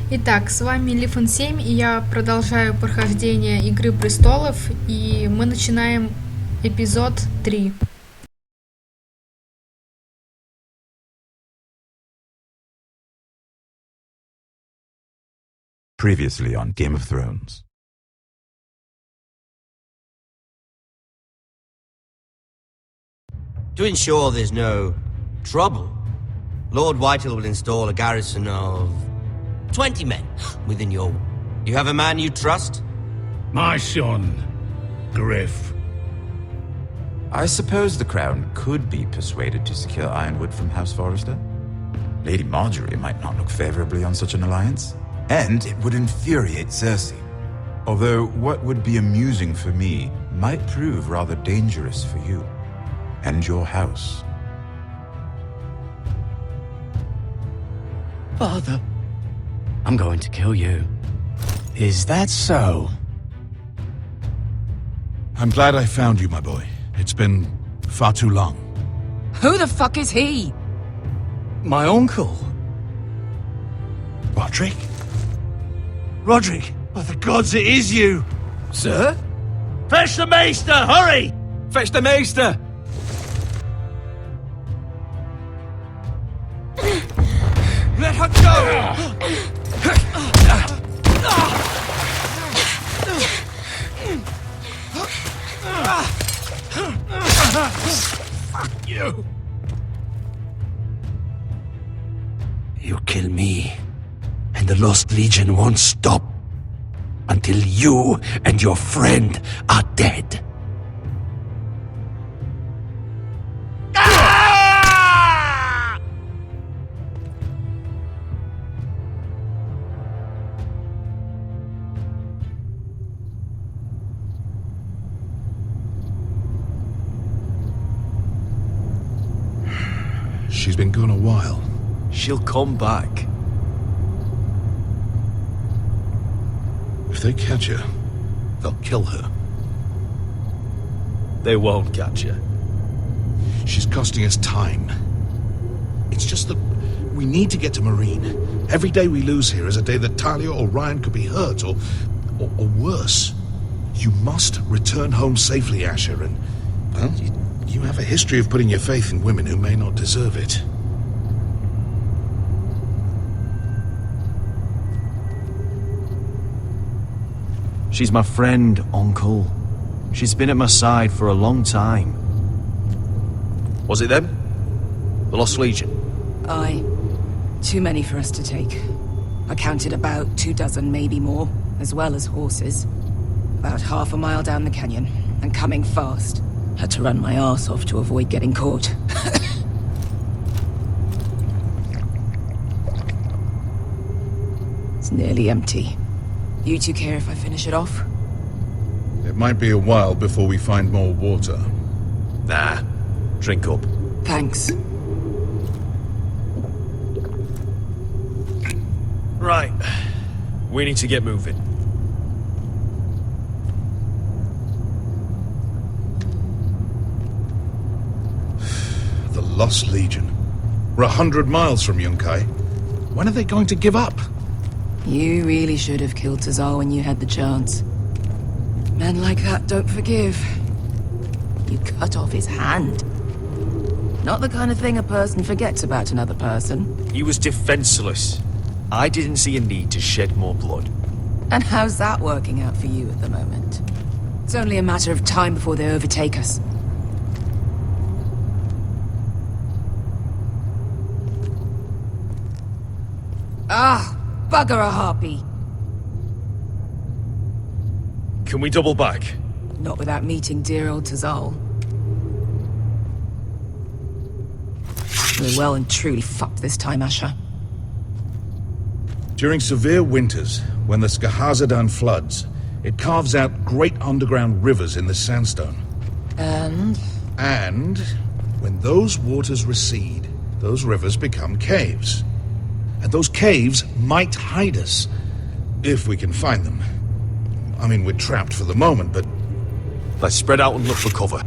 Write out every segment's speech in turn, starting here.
Итак, с вами Лифан 7, и я продолжаю прохождение Игры престолов, и мы начинаем эпизод 3. Previously on Game of Thrones. To ensure there's no trouble, Lord Whitehill will install a garrison of 20 men within your... You have a man you trust? My son, Griff. I suppose the Crown could be persuaded to secure Ironwood from House Forrester. Lady Marjorie might not look favorably on such an alliance, and it would infuriate Cersei. Although what would be amusing for me might prove rather dangerous for you and your house. Father, I'm going to kill you. Is that so? I'm glad I found you, my boy. It's been far too long. Who the fuck is he? My uncle. Roderick? Roderick, by the gods, it is you! Sir? Fetch the Maester, hurry! Fetch the Maester! Let her go! Fuck you! You kill me, and the Lost Legion won't stop until you and your friend are dead. She's been gone a while. She'll come back. If they catch her, they'll kill her. They won't catch her. She's costing us time. It's just that we need to get to Marine. Every day we lose here is a day that Talia or Ryan could be hurt, or worse. You must return home safely, Asher, and, well, you have a history of putting your faith in women who may not deserve it. She's my friend, Uncle. She's been at my side for a long time. Was it them? The Lost Legion? Aye. Too many for us to take. I counted about 24, maybe more, as well as horses. About half a mile down the canyon, and coming fast. Had to run my arse off to avoid getting caught. It's nearly empty. You two care if I finish it off? It might be a while before we find more water. Nah. Drink up. Thanks. Right. We need to get moving. The Lost Legion. We're 100 miles from Yunkai. When are they going to give up? You really should have killed Dozor when you had the chance. Men like that don't forgive. You cut off his hand. Not the kind of thing a person forgets about another person. He was defenseless. I didn't see a need to shed more blood. And how's that working out for you at the moment? It's only a matter of time before they overtake us. Ah! Bugger a harpy! Can we double back? Not without meeting dear old Tazal. We're well and truly fucked this time, Asher. During severe winters, when the Skahazadan floods, it carves out great underground rivers in the sandstone. And when those waters recede, those rivers become caves. And those caves might hide us, if we can find them. I mean, we're trapped for the moment, but... Let's spread out and look for cover.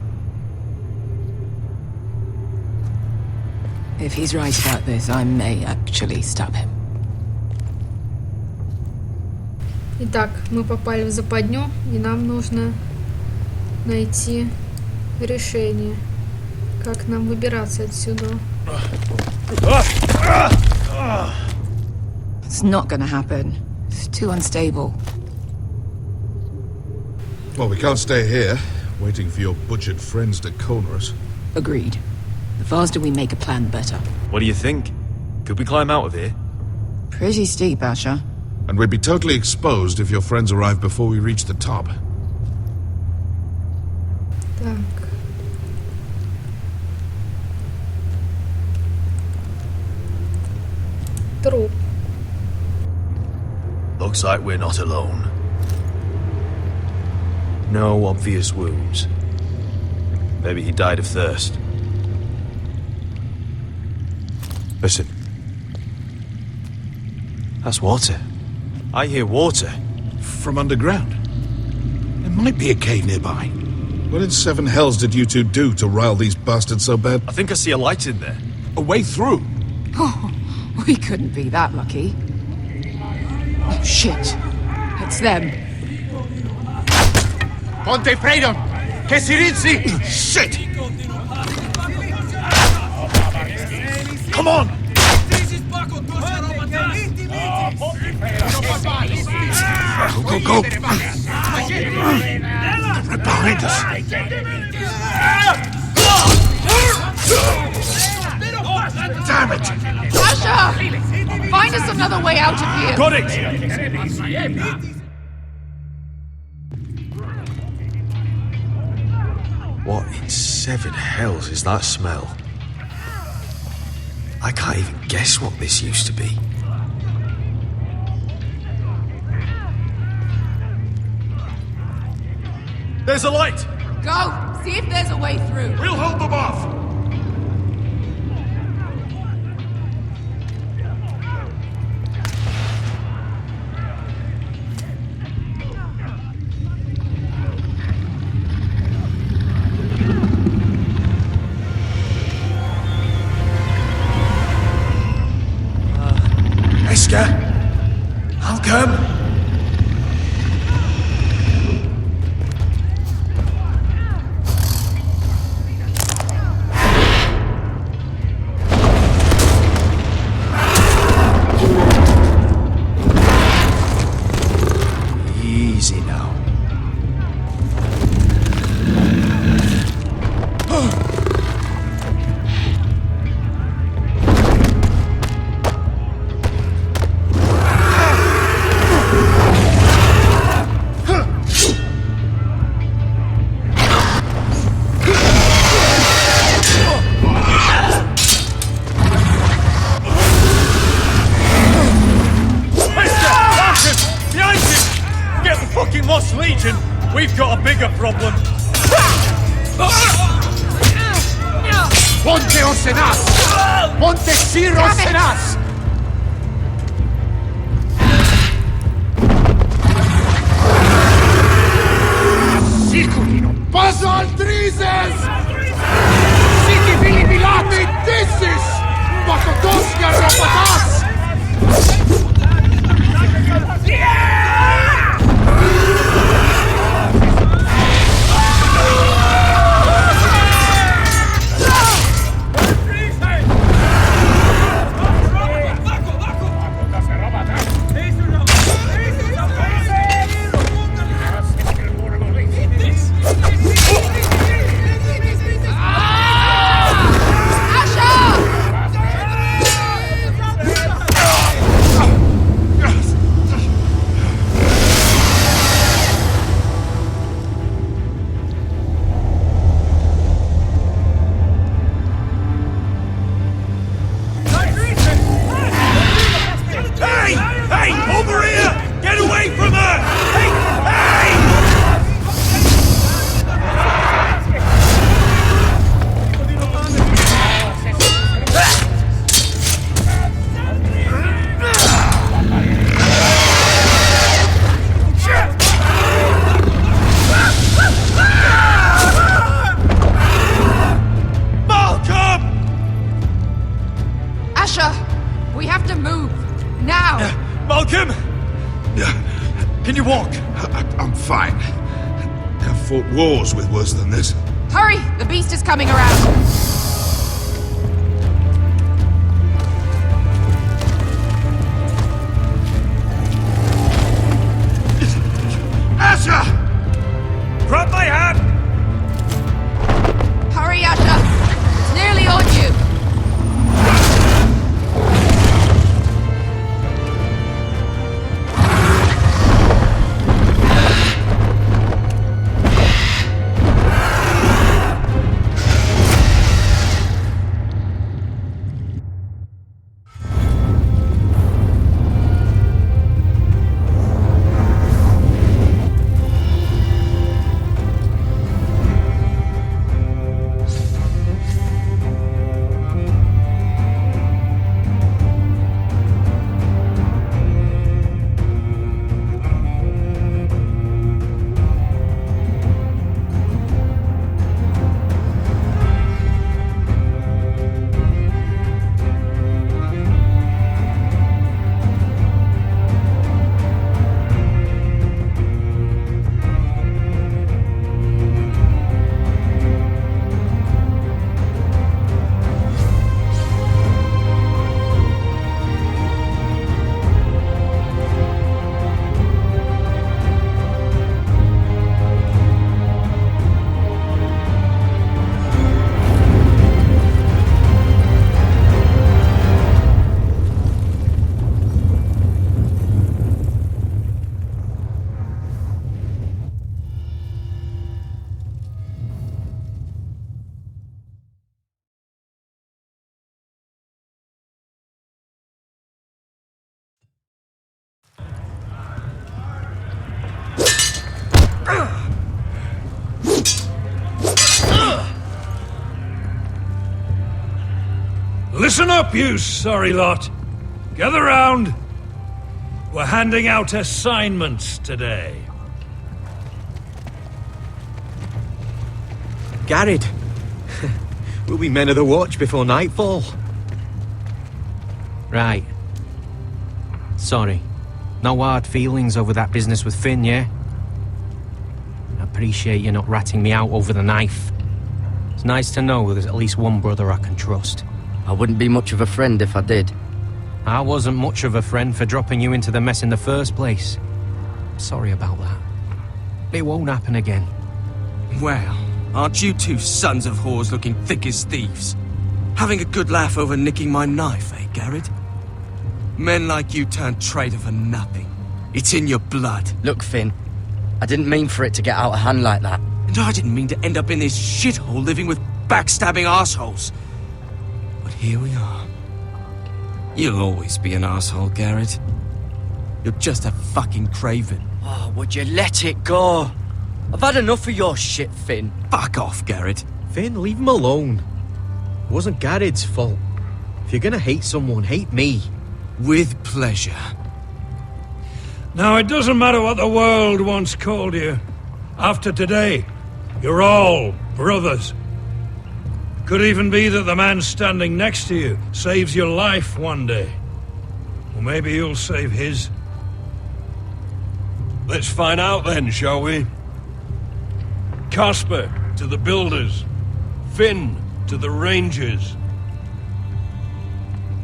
If he's right about this, I may actually stab him. Итак, мы попали в западню, и нам нужно найти решение, как нам выбираться отсюда. It's not gonna happen. It's too unstable. Well, we can't stay here, waiting for your butchered friends to corner us. Agreed. The faster we make a plan, the better. What do you think? Could we climb out of here? Pretty steep, Asher. And we'd be totally exposed if your friends arrive before we reach the top. Так. Труп. Looks like we're not alone. No obvious wounds. Maybe he died of thirst. Listen. That's water. I hear water. From underground. There might be a cave nearby. What in seven hells did you two do to rile these bastards so bad? I think I see a light in there. A way through. Oh, we couldn't be that lucky. Oh, shit. It's them. Ponte Freydon! Che si rizzi! Shit! Come on! Go, go, go! Right behind us. Damn it! Asher! Find us another way out of here! Got it! What in seven hells is that smell? I can't even guess what this used to be. There's a light! Go! See if there's a way through. We'll hold them off! I'll come. Easy now. We've got a bigger problem. Ponte Osenas! Ponte Sir Osenas! Sicurino! Paso altrises! Siti bilibilate dissis! Pacotoska rapatas! Can you walk? I'm fine. I've fought wars with worse than this. Hurry! The beast is coming around! Asher! Grab my hand! Hurry, Asher! It's nearly on you! Listen up, you sorry lot. Gather round. We're handing out assignments today. Garrett. We'll be men of the watch before nightfall. Right. Sorry. No hard feelings over that business with Finn, yeah? I appreciate you not ratting me out over the knife. It's nice to know there's at least one brother I can trust. I wouldn't be much of a friend if I did. I wasn't much of a friend for dropping you into the mess in the first place. Sorry about that. It won't happen again. Well, aren't you two sons of whores looking thick as thieves? Having a good laugh over nicking my knife, eh, Garrett? Men like you turn traitor for nothing. It's in your blood. Look, Finn, I didn't mean for it to get out of hand like that. And I didn't mean to end up in this shithole living with backstabbing assholes. But here we are. You'll always be an asshole, Garrett. You're just a fucking craven. Oh, would you let it go? I've had enough of your shit, Finn. Fuck off, Garrett. Finn, leave him alone. It wasn't Garrett's fault. If you're gonna hate someone, hate me. With pleasure. Now, it doesn't matter what the world once called you. After today, you're all brothers. Could even be that the man standing next to you saves your life one day. Or maybe you'll save his. Let's find out then, shall we? Casper to the builders. Finn to the rangers.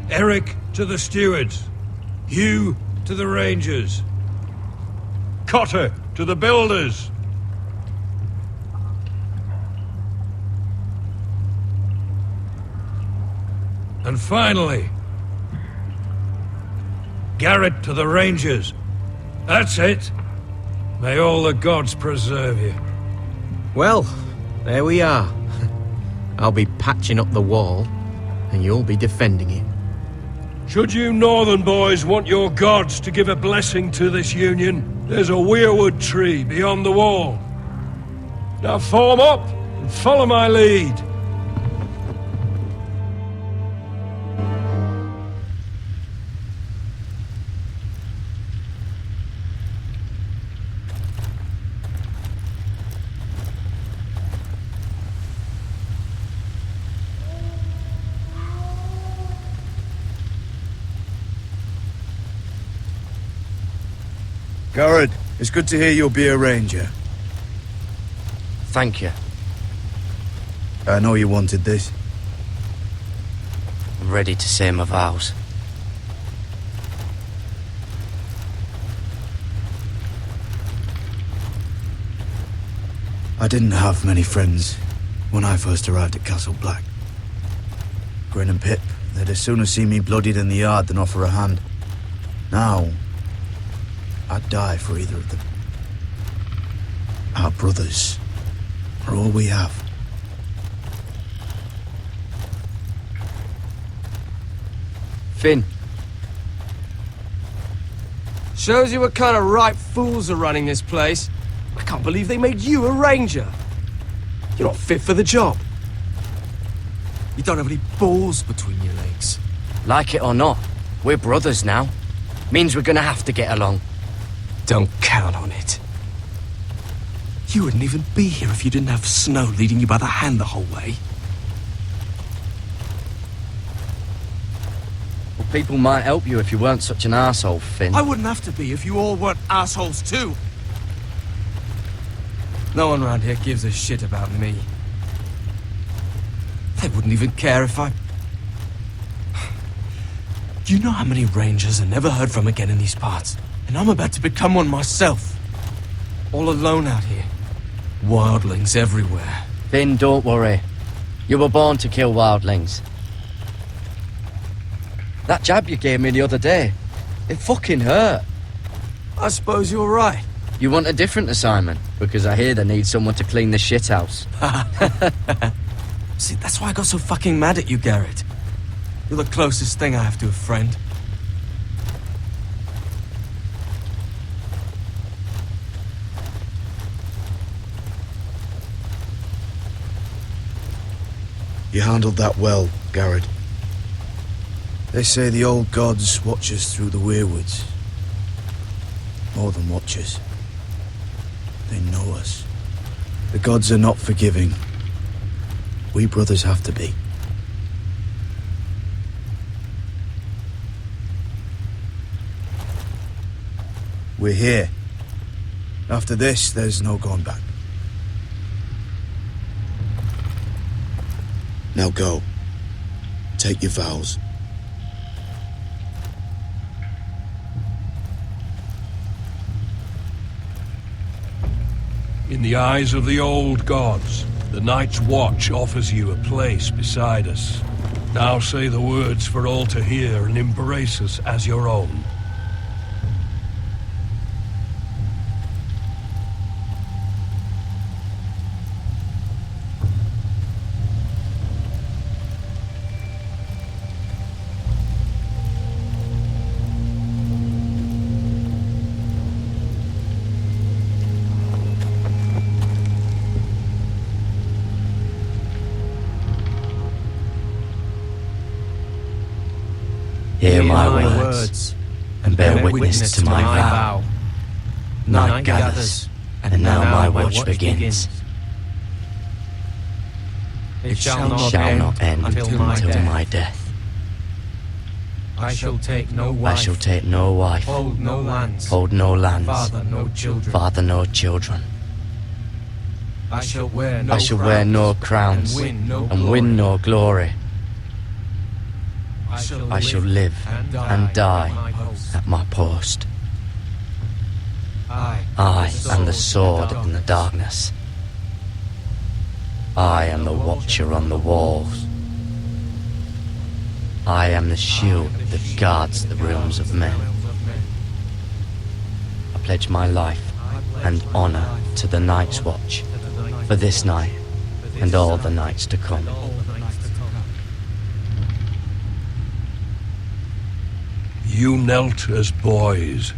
Eric to the stewards. Hugh to the rangers. Cotter to the builders. And finally, Garrett to the rangers. That's it. May all the gods preserve you. Well, there we are. I'll be patching up the wall, and you'll be defending it. Should you northern boys want your gods to give a blessing to this union, there's a weirwood tree beyond the wall. Now form up and follow my lead. Garrett, It's good to hear you'll be a ranger. Thank you. I know you wanted this. I'm ready to say my vows. I didn't have many friends when I first arrived at Castle Black. Grin and Pip, they'd as soon have seen me bloodied in the yard than offer a hand. Now, I'd die for either of them. Our brothers are all we have. Finn, Shows you what kind of ripe fools are running this place. I can't believe they made you a ranger. You're not fit for the job. You don't have any balls between your legs. like it or not, we're brothers now. Means we're gonna have to get along. Don't count on it. You wouldn't even be here if you didn't have Snow leading you by the hand the whole way. Well, people might help you if you weren't such an arsehole, Finn. I wouldn't have to be if you all weren't assholes too. No one around here gives a shit about me. They wouldn't even care if I... Do you know how many rangers are never heard from again in these parts? And I'm about to become one myself. All alone out here. Wildlings everywhere. Finn, don't worry. You were born to kill wildlings. That jab you gave me the other day, it fucking hurt. I suppose you're right. You want a different assignment? Because I hear they need someone to clean the shithouse. See, that's why I got so fucking mad at you, Garrett. You're the closest thing I have to a friend. You handled that well, Garrett. They say the old gods watch us through the weirwoods. More than watch us. They know us. The gods are not forgiving. We brothers have to be. We're here. After this, there's no going back. Now go. Take your vows. In the eyes of the old gods, the Night's Watch offers you a place beside us. Now say the words for all to hear and embrace us as your own. Hear my words, and bear witness to my vow. Night gathers, and now my watch begins. It shall not end until my death. I shall take no wife, hold no lands, father no children. I shall wear no crowns, and win no glory. I shall live and die at my post. I am the sword in the darkness. I am the watcher on the walls. I am the shield that guards the realms of men. I pledge my life and honor to the Night's Watch for this night and all the nights to come. You knelt as boys.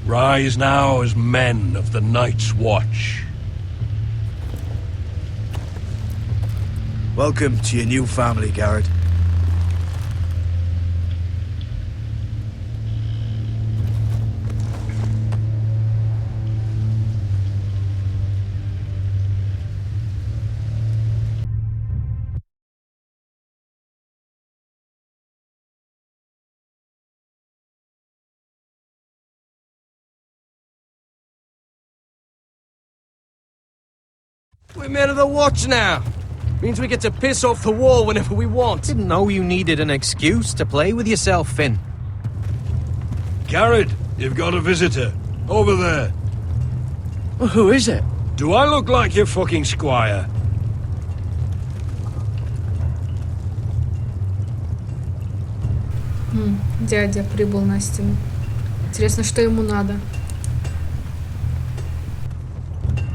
Rise now as men of the Night's Watch. Welcome to your new family, Garrett. We're men of the watch now. Means we get to piss off the wall whenever we want. Didn't know you needed an excuse to play with yourself, Finn. Garrett, you've got a visitor. Over there. Well, who is it? Do I look like your fucking squire? Дядя прибыл на стену. Интересно, что ему надо.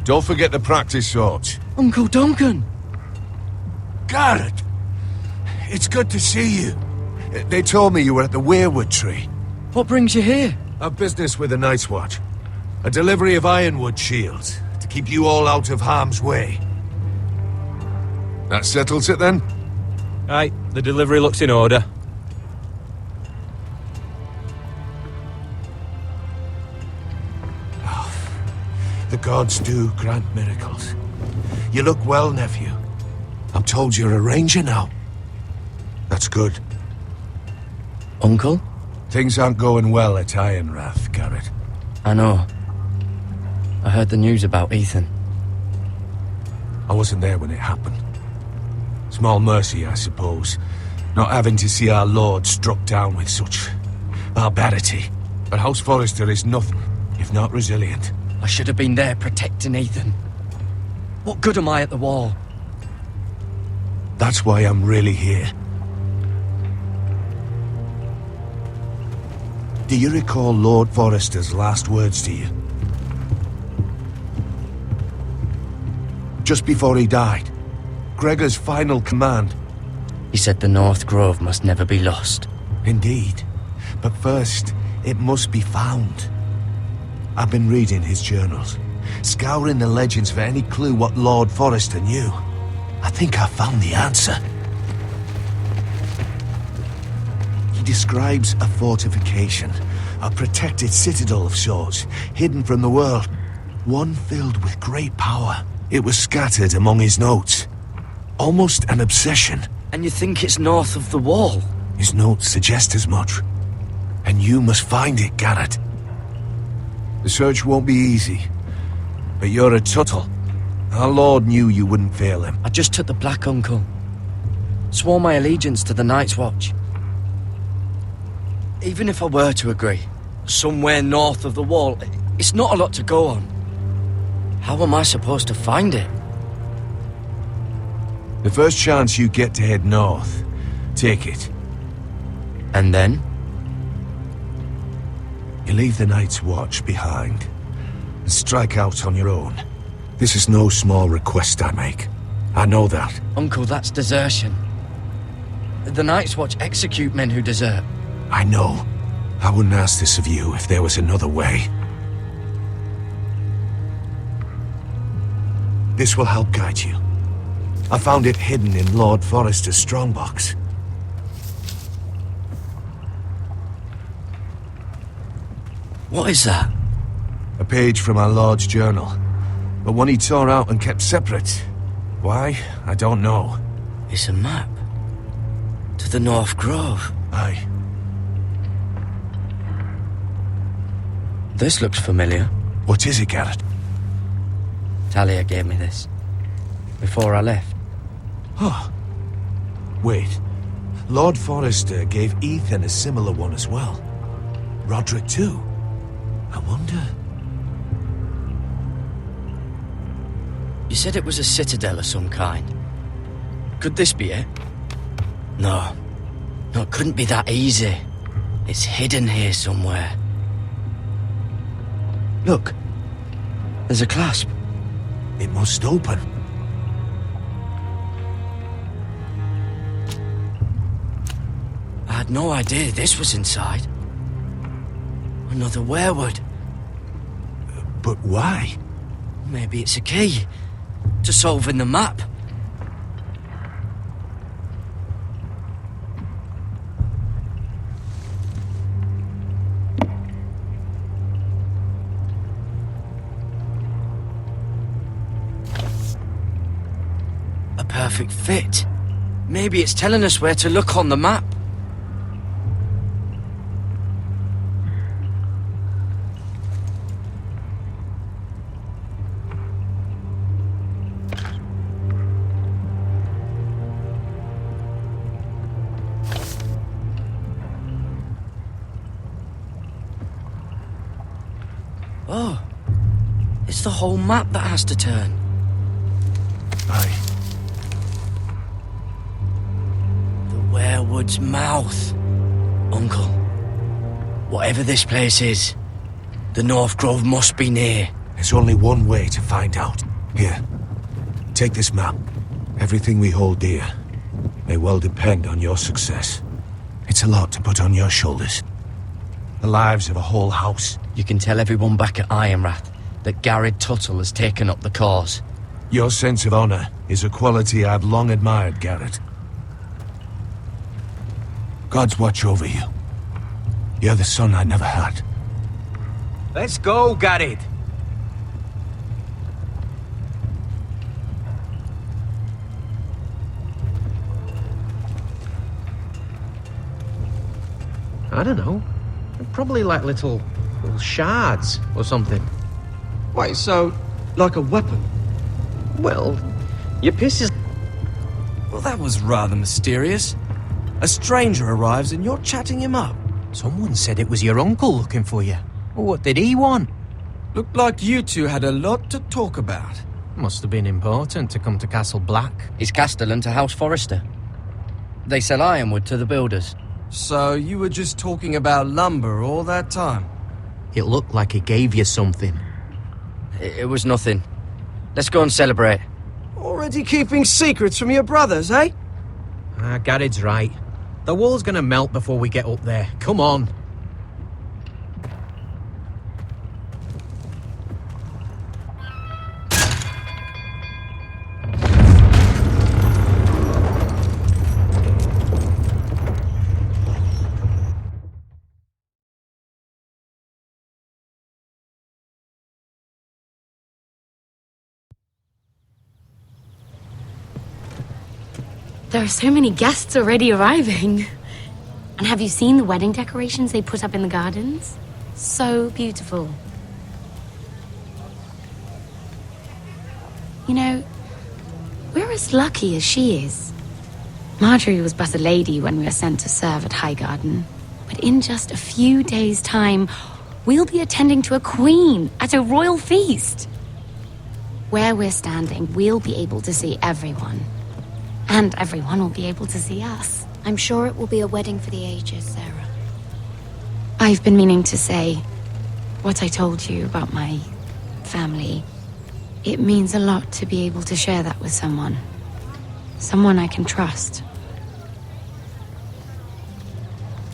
Don't forget the practice swords. Uncle Duncan! Garrett! It's good to see you. They told me you were at the weirwood tree. What brings you here? A business with the Night's Watch. A delivery of ironwood shields to keep you all out of harm's way. That settles it then? Aye, the delivery looks in order. The gods do grant miracles. You look well, nephew. I'm told you're a ranger now. That's good. Uncle? Things aren't going well at Ironrath, Garrett. I know. I heard the news about Ethan. I wasn't there when it happened. Small mercy, I suppose, not having to see our lord struck down with such barbarity. But House Forrester is nothing if not resilient. I should have been there protecting Ethan. What good am I at the wall? That's why I'm really here. Do you recall Lord Forrester's last words to you? Just before he died, Gregor's final command. He said the North Grove must never be lost. Indeed. But first, it must be found. I've been reading his journals, scouring the legends for any clue what Lord Forrester knew. I think I found the answer. He describes a fortification, a protected citadel of sorts, hidden from the world, one filled with great power. It was scattered among his notes. Almost an obsession. And you think it's north of the wall? His notes suggest as much. And you must find it, Garrett. The search won't be easy, but you're a Tuttle. Our Lord knew you wouldn't fail him. I just took the black, Uncle. Swore my allegiance to the Night's Watch. Even if I were to agree, somewhere north of the wall, it's not a lot to go on. How am I supposed to find it? The first chance you get to head north, take it. And then? You leave the Night's Watch behind and strike out on your own. This is no small request I make. I know that. Uncle, that's desertion. The Night's Watch execute men who desert. I know. I wouldn't ask this of you if there was another way. This will help guide you. I found it hidden in Lord Forrester's strongbox. What is that? A page from our Lord's journal, but one he tore out and kept separate. Why? I don't know. It's a map. To the North Grove. Aye. This looks familiar. What is it, Garrett? Talia gave me this. Before I left. Oh. Wait. Lord Forrester gave Ethan a similar one as well. Roderick too. I wonder... You said it was a citadel of some kind. Could this be it? No. No, it couldn't be that easy. It's hidden here somewhere. Look. There's a clasp. It must open. I had no idea this was inside. Another werewood. But why? Maybe it's a key to solving the map. A perfect fit. Maybe it's telling us where to look on the map. Oh, it's the whole map that has to turn. Aye. The werewood's mouth. Uncle, whatever this place is, the North Grove must be near. There's only one way to find out. Here, take this map. Everything we hold dear may well depend on your success. It's a lot to put on your shoulders. The lives of a whole house. You can tell everyone back at Ironrath that Garrett Tuttle has taken up the cause. Your sense of honor is a quality I've long admired, Garrett. God's watch over you. You're the son I never had. Let's go, Garrett. I don't know. Probably like little shards or something. Wait, so, like a weapon? Well, your piss is... Well, that was rather mysterious. A stranger arrives and you're chatting him up. Someone said it was your uncle looking for you. What did he want? Looked like you two had a lot to talk about. Must have been important to come to Castle Black. It's Castellan to House Forrester. They sell ironwood to the builders. So you were just talking about lumber all that time? It looked like he gave you something. It was nothing. Let's go and celebrate. Already keeping secrets from your brothers, eh? Garrett's right. The wall's gonna melt before we get up there. Come on. There are so many guests already arriving. And have you seen the wedding decorations they put up in the gardens? So beautiful. You know, we're as lucky as she is. Marjorie was but a lady when we were sent to serve at Highgarden. But in just a few days' time, we'll be attending to a queen at a royal feast. Where we're standing, we'll be able to see everyone. And everyone will be able to see us. I'm sure it will be a wedding for the ages, Sarah. I've been meaning to say what I told you about my family. It means a lot to be able to share that with someone. Someone I can trust.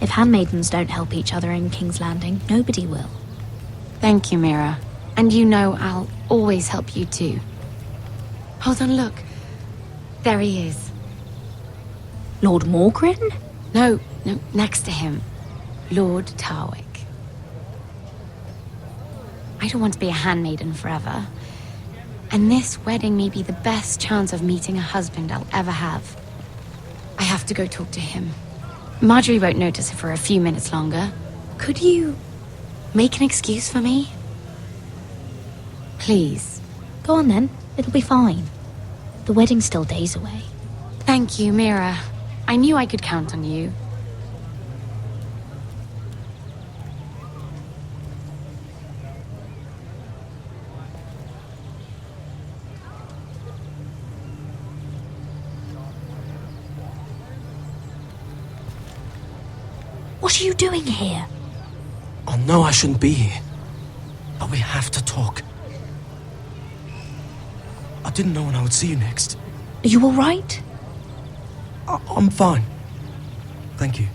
If handmaidens don't help each other in King's Landing, nobody will. Thank you, Mira. And you know I'll always help you too. Hold on, look. There he is. Lord Morgrin? No, next to him. Lord Tarwick. I don't want to be a handmaiden forever. And this wedding may be the best chance of meeting a husband I'll ever have. I have to go talk to him. Marjorie won't notice it for a few minutes longer. Could you make an excuse for me? Please. Go on then. It'll be fine. The wedding's still days away. Thank you, Mira. I knew I could count on you. What are you doing here? I know I shouldn't be here, but we have to talk. I didn't know when I would see you next. Are you all right? I'm fine. Thank you.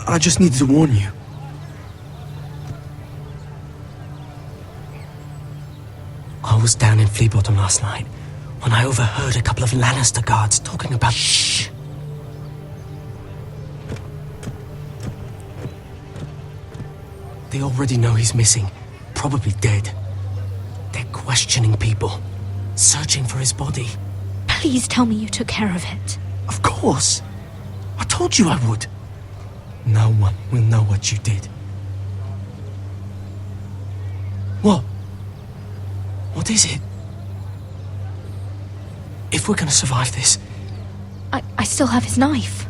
I just needed to warn you. I was down in Flea Bottom last night when I overheard a couple of Lannister guards talking about... Shh! They already know he's missing, probably dead. They're questioning people, searching for his body. Please tell me you took care of it. Of course. I told you I would. No one will know what you did. What? What is it? If we're gonna survive this... I still have his knife.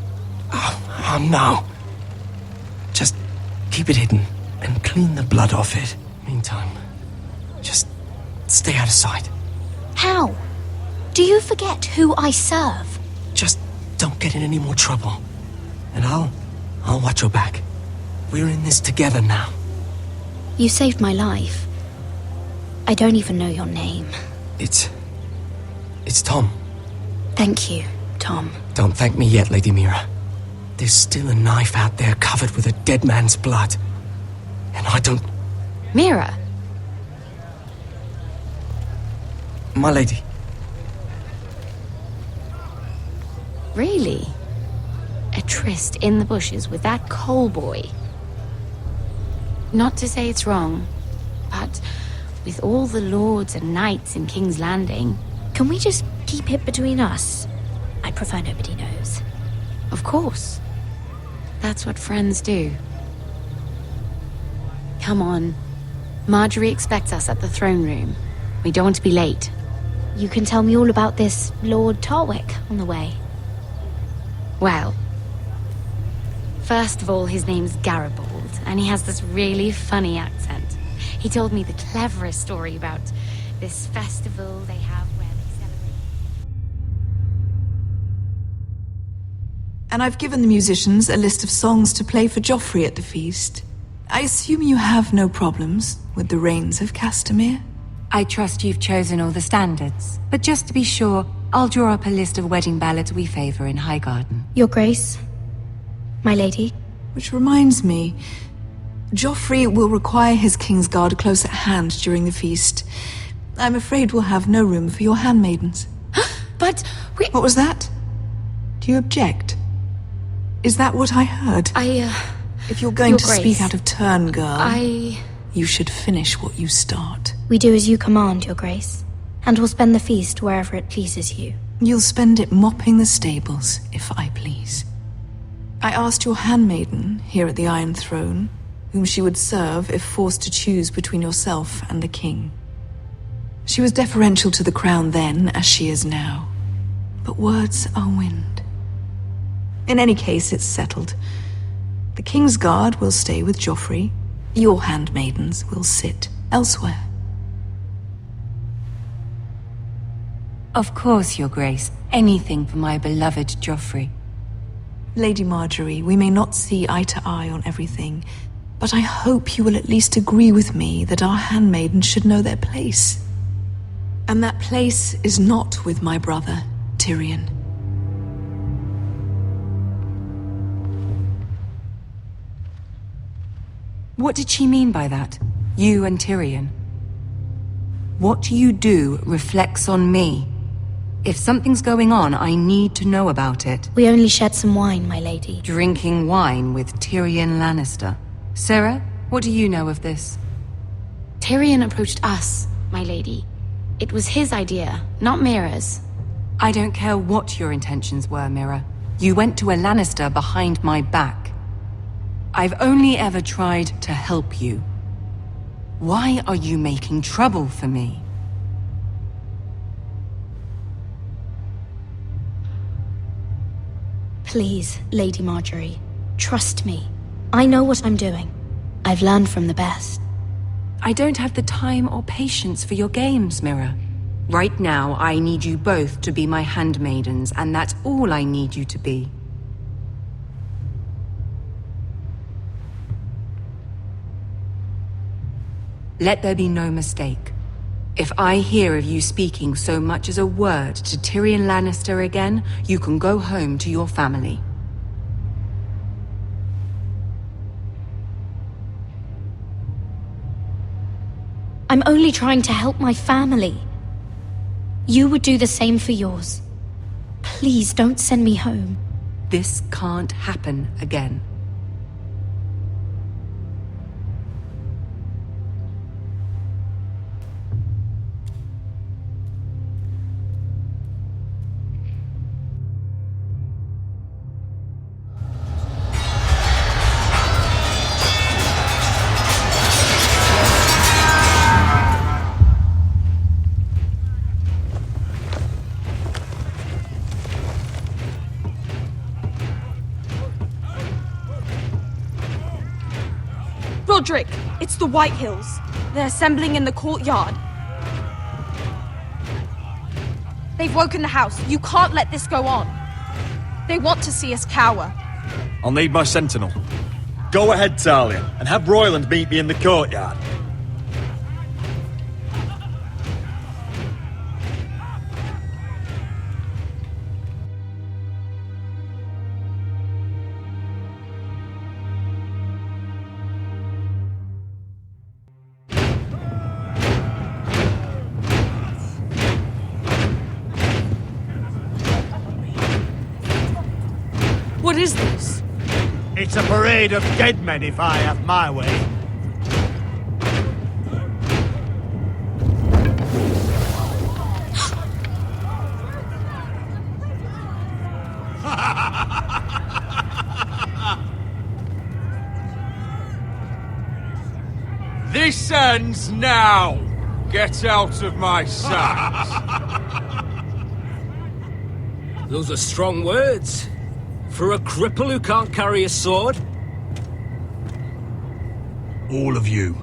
Oh no. Just keep it hidden and clean the blood off it. Meantime, Just stay out of sight. How? Do you forget who I serve? Just don't get in any more trouble. And I'll watch your back. We're in this together now. You saved my life. I don't even know your name. It's Tom. Thank you, Tom. Don't thank me yet, Lady Mira. There's still a knife out there covered with a dead man's blood. And I don't... Mira? My lady. Really? A tryst in the bushes with that coal boy? Not to say it's wrong, but with all the lords and knights in King's Landing... Can we just keep it between us? I prefer nobody knows. Of course. That's what friends do. Come on. Marjorie expects us at the throne room. We don't want to be late. You can tell me all about this Lord Tarwick on the way. Well, first of all, his name's Garibaldi, and he has this really funny accent. He told me the cleverest story about this festival they have where they celebrate. And I've given the musicians a list of songs to play for Joffrey at the feast. I assume you have no problems with the Rains of Castamere? I trust you've chosen all the standards. But just to be sure, I'll draw up a list of wedding ballads we favor in Highgarden. Your Grace, my lady. Which reminds me, Joffrey will require his Kingsguard close at hand during the feast. I'm afraid we'll have no room for your handmaidens. But we... What was that? Do you object? Is that what I heard? If you're going to speak out of turn, girl, you should finish what you start. We do as you command, Your Grace, and we'll spend the feast wherever it pleases you. You'll spend it mopping the stables, if I please. I asked your handmaiden here at the Iron Throne whom she would serve if forced to choose between yourself and the king. She was deferential to the crown then, as she is now. But words are wind. In any case, it's settled. The Kingsguard will stay with Joffrey. Your handmaidens will sit elsewhere. Of course, Your Grace. Anything for my beloved Joffrey. Lady Marjorie, we may not see eye to eye on everything, but I hope you will at least agree with me that our handmaidens should know their place. And that place is not with my brother, Tyrion. What did she mean by that? You and Tyrion? What you do reflects on me. If something's going on, I need to know about it. We only shed some wine, my lady. Drinking wine with Tyrion Lannister. Sarah, what do you know of this? Tyrion approached us, my lady. It was his idea, not Mira's. I don't care what your intentions were, Mira. You went to a Lannister behind my back. I've only ever tried to help you. Why are you making trouble for me? Please, Lady Marjorie, trust me. I know what I'm doing. I've learned from the best. I don't have the time or patience for your games, Mira. Right now, I need you both to be my handmaidens, and that's all I need you to be. Let there be no mistake. If I hear of you speaking so much as a word to Tyrion Lannister again, you can go home to your family. I'm only trying to help my family. You would do the same for yours. Please don't send me home. This can't happen again. Roderick, it's the White Hills. They're assembling in the courtyard. They've woken the house. You can't let this go on. They want to see us cower. I'll need my sentinel. Go ahead, Talia, and have Royland meet me in the courtyard. What is this? It's a parade of dead men if I have my way. This ends now! Get out of my sight! Those are strong words. For a cripple who can't carry a sword? All of you,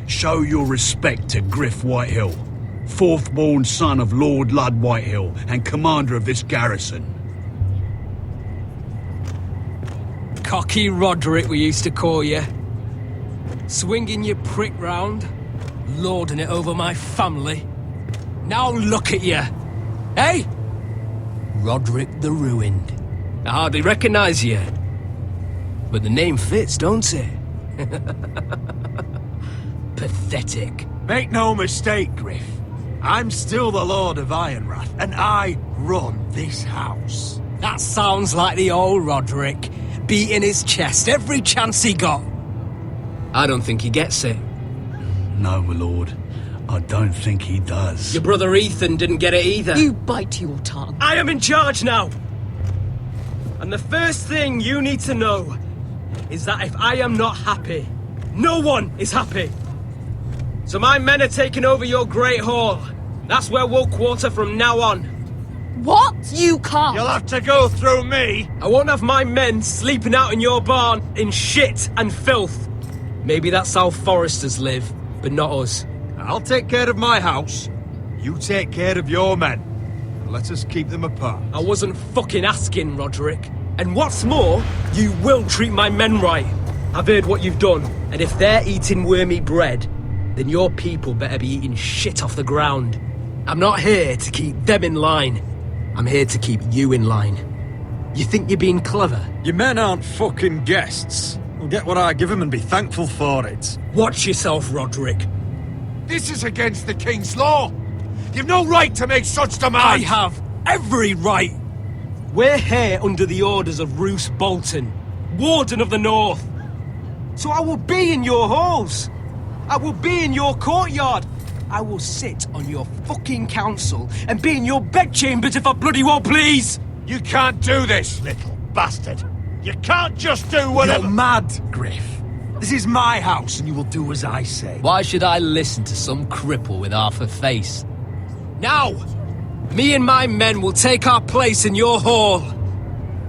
show your respect to Griff Whitehill, fourth-born son of Lord Ludd Whitehill and commander of this garrison. Cocky Roderick, we used to call you. Swinging your prick round, lording it over my family. Now look at you! Hey? Roderick the Ruined. I hardly recognise you. But the name fits, don't it? Pathetic. Make no mistake, Griff. I'm still the Lord of Ironrath, and I run this house. That sounds like the old Roderick, beating his chest every chance he got. I don't think he gets it. No, my lord. I don't think he does. Your brother Ethan didn't get it either. You bite your tongue. I am in charge now! And the first thing you need to know is that if I am not happy, no one is happy. So my men are taking over your Great Hall. That's where we'll quarter from now on. What? You can't. You'll have to go through me. I won't have my men sleeping out in your barn in shit and filth. Maybe that's how Foresters live, but not us. I'll take care of my house. You take care of your men. Let us keep them apart. I wasn't fucking asking, Roderick. And what's more, you will treat my men right. I've heard what you've done, and if they're eating wormy bread, then your people better be eating shit off the ground. I'm not here to keep them in line. I'm here to keep you in line. You think you're being clever? Your men aren't fucking guests. They'll get what I give them and be thankful for it. Watch yourself, Roderick. This is against the King's law. You've no right to make such demands. I have every right. We're here under the orders of Roose Bolton, Warden of the North. So I will be in your halls. I will be in your courtyard. I will sit on your fucking council and be in your bedchambers if I bloody well please. You can't do this, little bastard. You can't just do whatever— You're mad, Griff. This is my house and you will do as I say. Why should I listen to some cripple with half a face? Now, me and my men will take our place in your hall.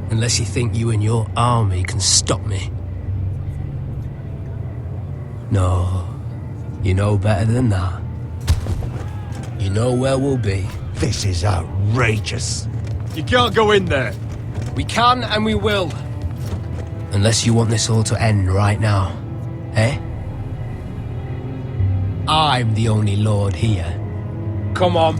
Unless you think you and your army can stop me. No, you know better than that. You know where we'll be. This is outrageous. You can't go in there. We can and we will. Unless you want this all to end right now. Eh? I'm the only lord here. Come on.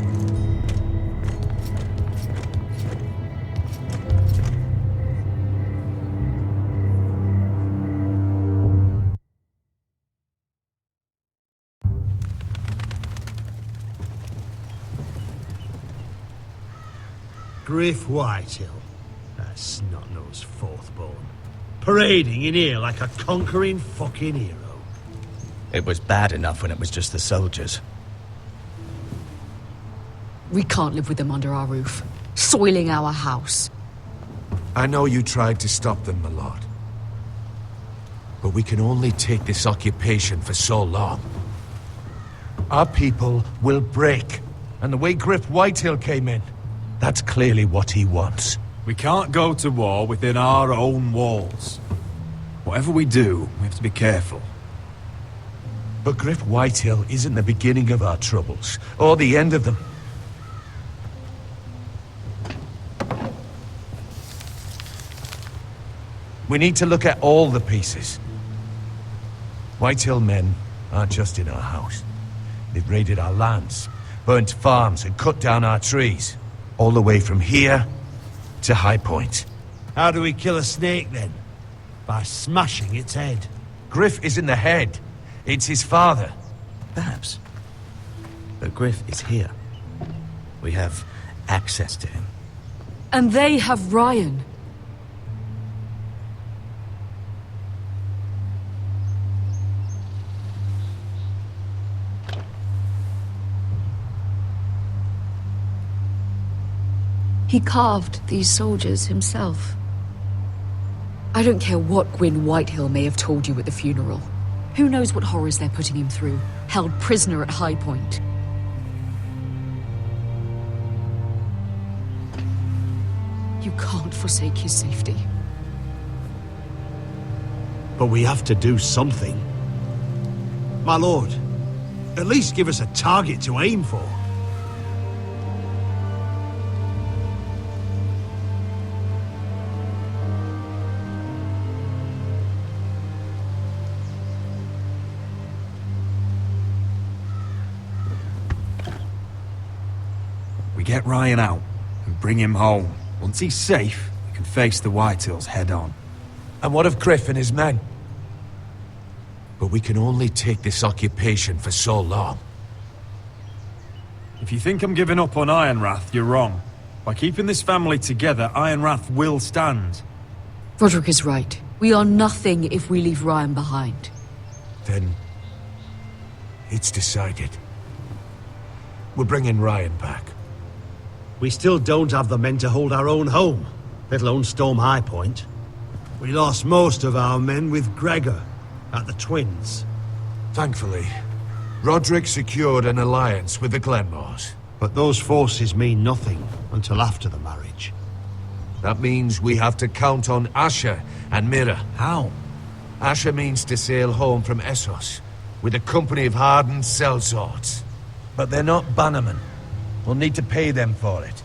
Griff Whitehill, that snot-nosed fourth-born, parading in here like a conquering fucking hero. It was bad enough when it was just the soldiers. We can't live with them under our roof, soiling our house. I know you tried to stop them, my lord. But we can only take this occupation for so long. Our people will break. And the way Griff Whitehill came in, that's clearly what he wants. We can't go to war within our own walls. Whatever we do, we have to be careful. But Griff Whitehill isn't the beginning of our troubles, or the end of them. We need to look at all the pieces. Whitehill men aren't just in our house. They've raided our lands, burnt farms and cut down our trees. All the way from here to High Point. How do we kill a snake then? By smashing its head. Griff isn't the head. It's his father. Perhaps. But Griff is here. We have access to him. And they have Ryan. He carved these soldiers himself. I don't care what Gwyn Whitehill may have told you at the funeral. Who knows what horrors they're putting him through, held prisoner at High Point. You can't forsake his safety. But we have to do something. My lord, at least give us a target to aim for. We get Ryan out and bring him home. Once he's safe, we can face the Whitehills head on. And what of Griff and his men? But we can only take this occupation for so long. If you think I'm giving up on Ironrath, you're wrong. By keeping this family together, Ironrath will stand. Roderick is right. We are nothing if we leave Ryan behind. Then it's decided. We're bringing Ryan back. We still don't have the men to hold our own home, let alone storm High Point. We lost most of our men with Gregor at the Twins. Thankfully, Roderick secured an alliance with the Glenmores. But those forces mean nothing until after the marriage. That means we have to count on Asher and Mira. How? Asher means to sail home from Essos with a company of hardened sellswords. But they're not bannermen. We'll need to pay them for it.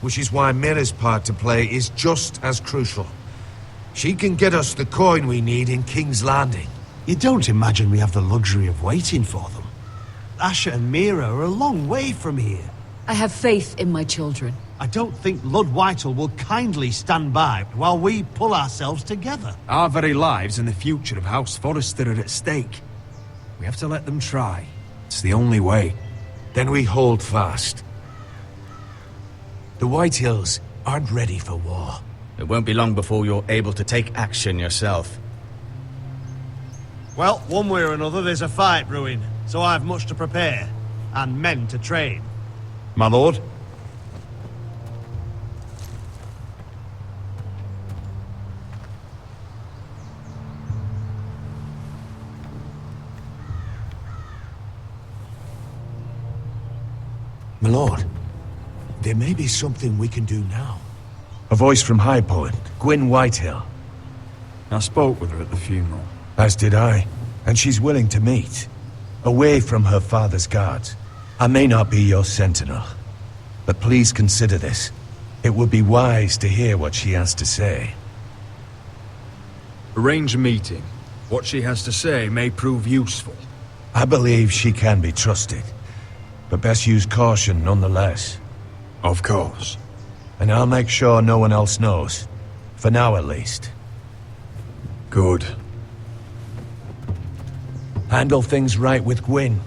Which is why Mira's part to play is just as crucial. She can get us the coin we need in King's Landing. You don't imagine we have the luxury of waiting for them? Asher and Mira are a long way from here. I have faith in my children. I don't think Lord Whitehill will kindly stand by while we pull ourselves together. Our very lives and the future of House Forrester are at stake. We have to let them try. It's the only way. Then we hold fast. The Whitehills aren't ready for war. It won't be long before you're able to take action yourself. Well, one way or another there's a fight brewing, so I've much to prepare, and men to train. My lord? My lord, there may be something we can do now. A voice from High Point, Gwyn Whitehill. I spoke with her at the funeral. As did I. And she's willing to meet. Away from her father's guards. I may not be your sentinel, but please consider this. It would be wise to hear what she has to say. Arrange a meeting. What she has to say may prove useful. I believe she can be trusted, but best use caution nonetheless. Of course. And I'll make sure no one else knows. For now, at least. Good. Handle things right with Gwyn,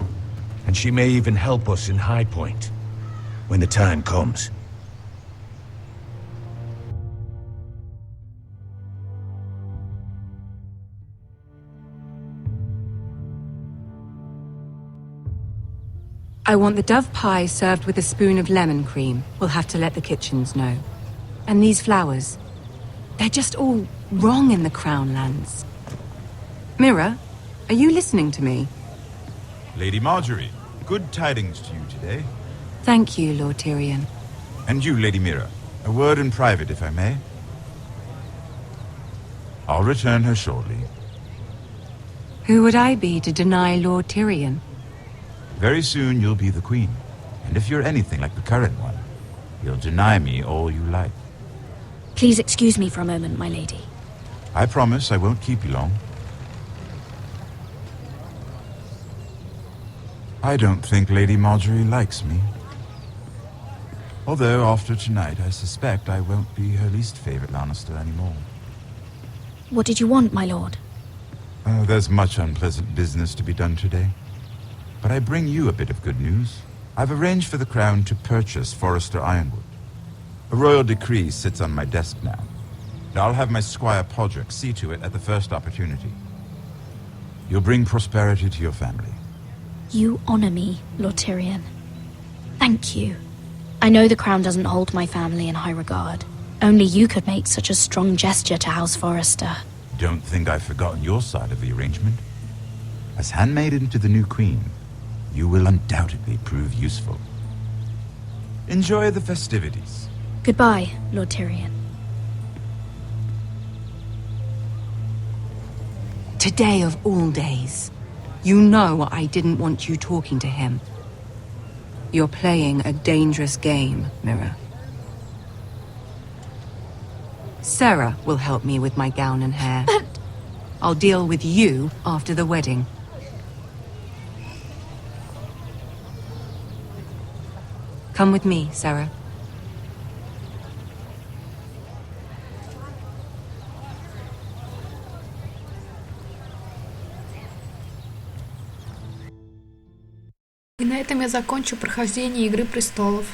and she may even help us in High Point, when the time comes. I want the dove pie served with a spoon of lemon cream. We'll have to let the kitchens know. And these flowers. They're just all wrong in the Crown lands. Mira, are you listening to me? Lady Marjorie, good tidings to you today. Thank you, Lord Tyrion. And you, Lady Mira. A word in private, if I may. I'll return her shortly. Who would I be to deny Lord Tyrion? Very soon you'll be the queen. And if you're anything like the current one, you'll deny me all you like. Please excuse me for a moment, my lady. I promise I won't keep you long. I don't think Lady Marjorie likes me. Although, after tonight, I suspect I won't be her least favorite Lannister anymore. What did you want, my lord? There's much unpleasant business to be done today. But I bring you a bit of good news. I've arranged for the Crown to purchase Forrester Ironwood. A royal decree sits on my desk now. And I'll have my squire Podrick see to it at the first opportunity. You'll bring prosperity to your family. You honor me, Lord Tyrion. Thank you. I know the crown doesn't hold my family in high regard. Only you could make such a strong gesture to House Forrester. Don't think I've forgotten your side of the arrangement. As handmaiden to the new queen, you will undoubtedly prove useful. Enjoy the festivities. Goodbye, Lord Tyrion. Today of all days. You know I didn't want you talking to him. You're playing a dangerous game, Mirror. Sarah will help me with my gown and hair. But... I'll deal with you after the wedding. Come with me, Sarah. И на этом я закончу прохождение Игры престолов.